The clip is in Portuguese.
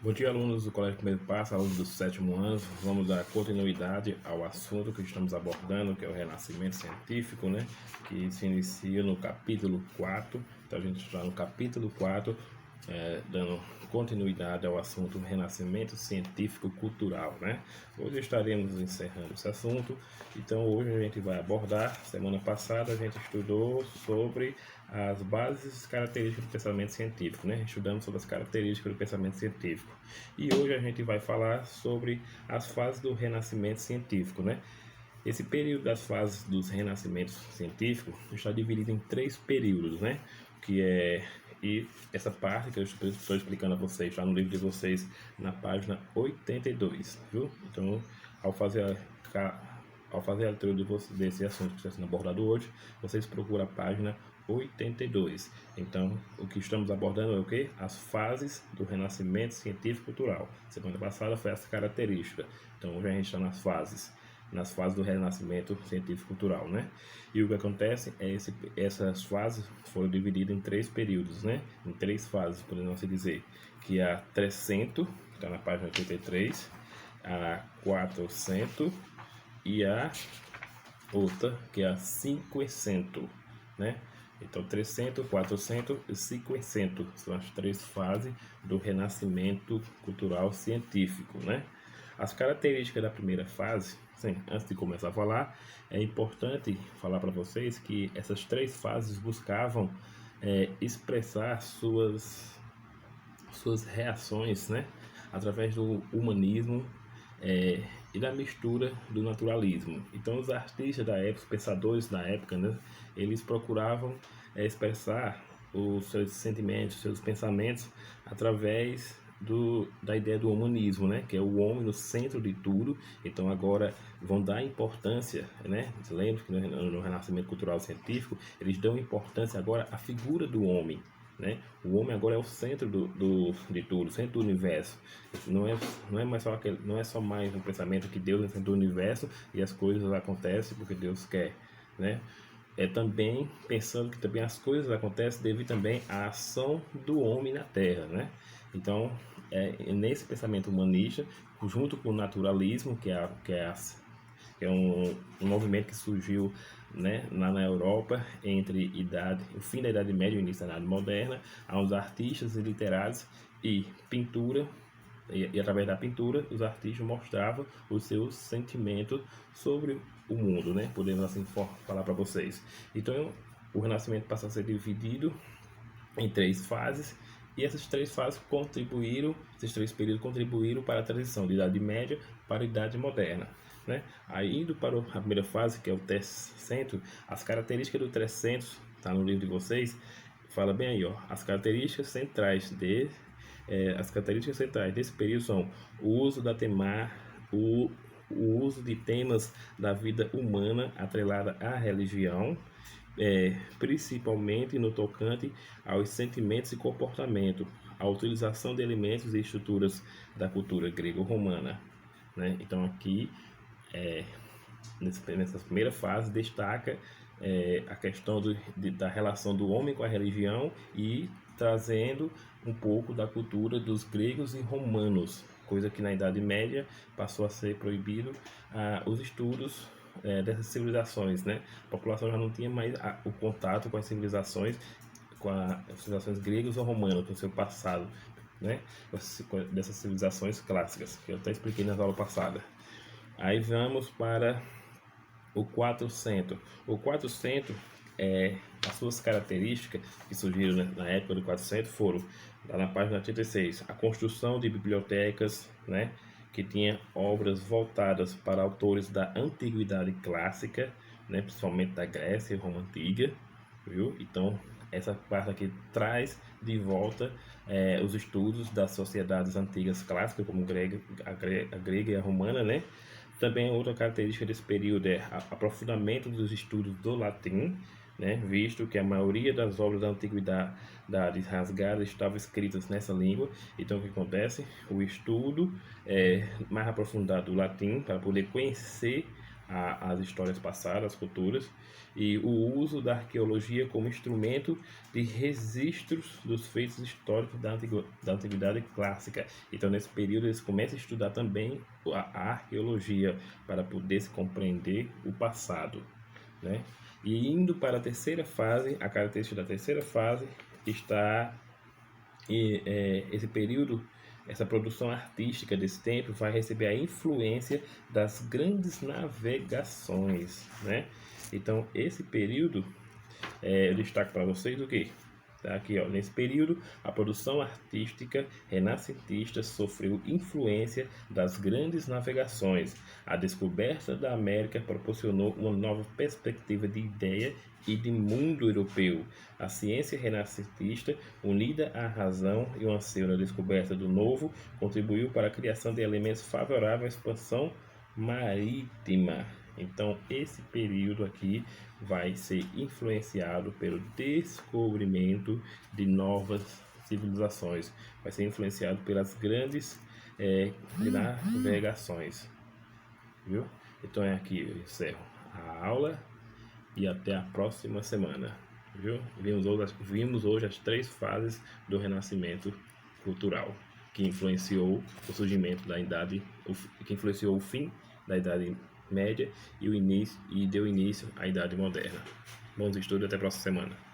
Bom dia, alunos do Colégio Primeiro Passo, alunos do sétimo ano. Vamos dar continuidade ao assunto que estamos abordando, que é o Renascimento Científico, né? Que se inicia no capítulo 4. Então, a gente está no capítulo 4, dando continuidade ao assunto Renascimento Científico-Cultural, né? Hoje estaremos encerrando esse assunto. Então, hoje a gente vai abordar. Semana passada a gente estudou sobre as bases e características do pensamento científico, né? Estudamos sobre as características do pensamento científico. E hoje a gente vai falar sobre as fases do renascimento científico, né? Esse período das fases dos renascimentos científicos está dividido em 3 períodos, né? E essa parte que eu estou explicando a vocês está no livro de vocês na página 82, viu? Então, ao fazer a leitura desse assunto que está sendo abordado hoje, vocês procuram a página 82. Então, o que estamos abordando é o que? As fases do renascimento científico-cultural. Semana passada foi essa característica. Então, hoje a gente está nas fases do renascimento científico-cultural, né? E o que acontece é essas fases foram divididas em 3 períodos, né? Em 3 fases, podemos assim dizer, que é a 300, que está na página 83, a 400 e a outra, que é a 500, né? Então, 300, 400 e 500 são as 3 fases do renascimento cultural científico, né? As características da primeira fase, sim, antes de começar a falar, é importante falar para vocês que essas 3 fases buscavam expressar suas reações, né? Através do humanismo e da mistura do naturalismo. Então, os artistas da época, os pensadores da época, né, eles procuravam expressar os seus sentimentos, seus pensamentos através da ideia do humanismo, né, que é o homem no centro de tudo. Então, agora vão dar importância, né? Lembra que no Renascimento Cultural Científico eles dão importância agora à figura do homem, né? O homem agora é o centro de tudo, o centro do universo. Não é só mais um pensamento que Deus é o centro do universo e as coisas acontecem porque Deus quer, né? É também pensando que também as coisas acontecem devido também à ação do homem na Terra, né? Então, nesse pensamento humanista, junto com o naturalismo, que é um movimento que surgiu, né, lá na Europa entre o fim da Idade Média e o início da Idade Moderna, aos artistas e literários e pintura, e através da pintura os artistas mostravam os seus sentimentos sobre o mundo, né? Podemos assim falar para vocês. Então, o Renascimento passa a ser dividido em 3 fases, e essas 3 fases esses 3 períodos contribuíram para a transição de Idade Média para a Idade Moderna, né? Aí, indo para a primeira fase, que é o 300, as características do 300, está no livro de vocês, fala bem aí, ó, as características centrais desse período são o uso da o uso de temas da vida humana atrelada à religião, principalmente no tocante aos sentimentos e comportamento, a utilização de elementos e estruturas da cultura grego-romana, né? Então aqui, nessa primeira fase, destaca a questão da relação do homem com a religião e trazendo um pouco da cultura dos gregos e romanos, coisa que na Idade Média passou a ser proibido os estudos dessas civilizações, né? A população já não tinha mais o contato com as civilizações, gregas ou romanas, com o seu passado, né? Dessas civilizações clássicas, que eu até expliquei na aula passada. Aí vamos para o 400. O 400, as suas características que surgiram na época do 400 foram, lá na página 86, a construção de bibliotecas, né, que tinha obras voltadas para autores da antiguidade clássica, né, principalmente da Grécia e Roma Antiga, viu? Então, essa parte aqui traz de volta os estudos das sociedades antigas clássicas, como a grega e a romana, né? Também outra característica desse período é o aprofundamento dos estudos do latim, né? Visto que a maioria das obras da antiguidade rasgadas estavam escritas nessa língua. Então, o que acontece? O estudo mais aprofundado do latim para poder conhecer às histórias passadas, futuras, e o uso da arqueologia como instrumento de registros dos feitos históricos da Antiguidade Clássica. Então, nesse período, eles começam a estudar também a arqueologia para poder se compreender o passado, né? E indo para a terceira fase, a característica da terceira fase está esse período, essa produção artística desse tempo vai receber a influência das grandes navegações, né? Então, esse período, eu destaco para vocês o quê? Tá aqui, ó, nesse período, a produção artística renascentista sofreu influência das grandes navegações. A descoberta da América proporcionou uma nova perspectiva de ideia e de mundo europeu. A ciência renascentista, unida à razão e o anseio na descoberta do novo, contribuiu para a criação de elementos favoráveis à expansão marítima. Então, esse período aqui vai ser influenciado pelo descobrimento de novas civilizações, vai ser influenciado pelas grandes navegações, viu? Então, aqui eu encerro a aula e até a próxima semana, viu? Vimos hoje as 3 fases do Renascimento cultural, que influenciou o surgimento da idade, que influenciou o fim da Idade Média e deu início à Idade Moderna. Bons estudos, até a próxima semana.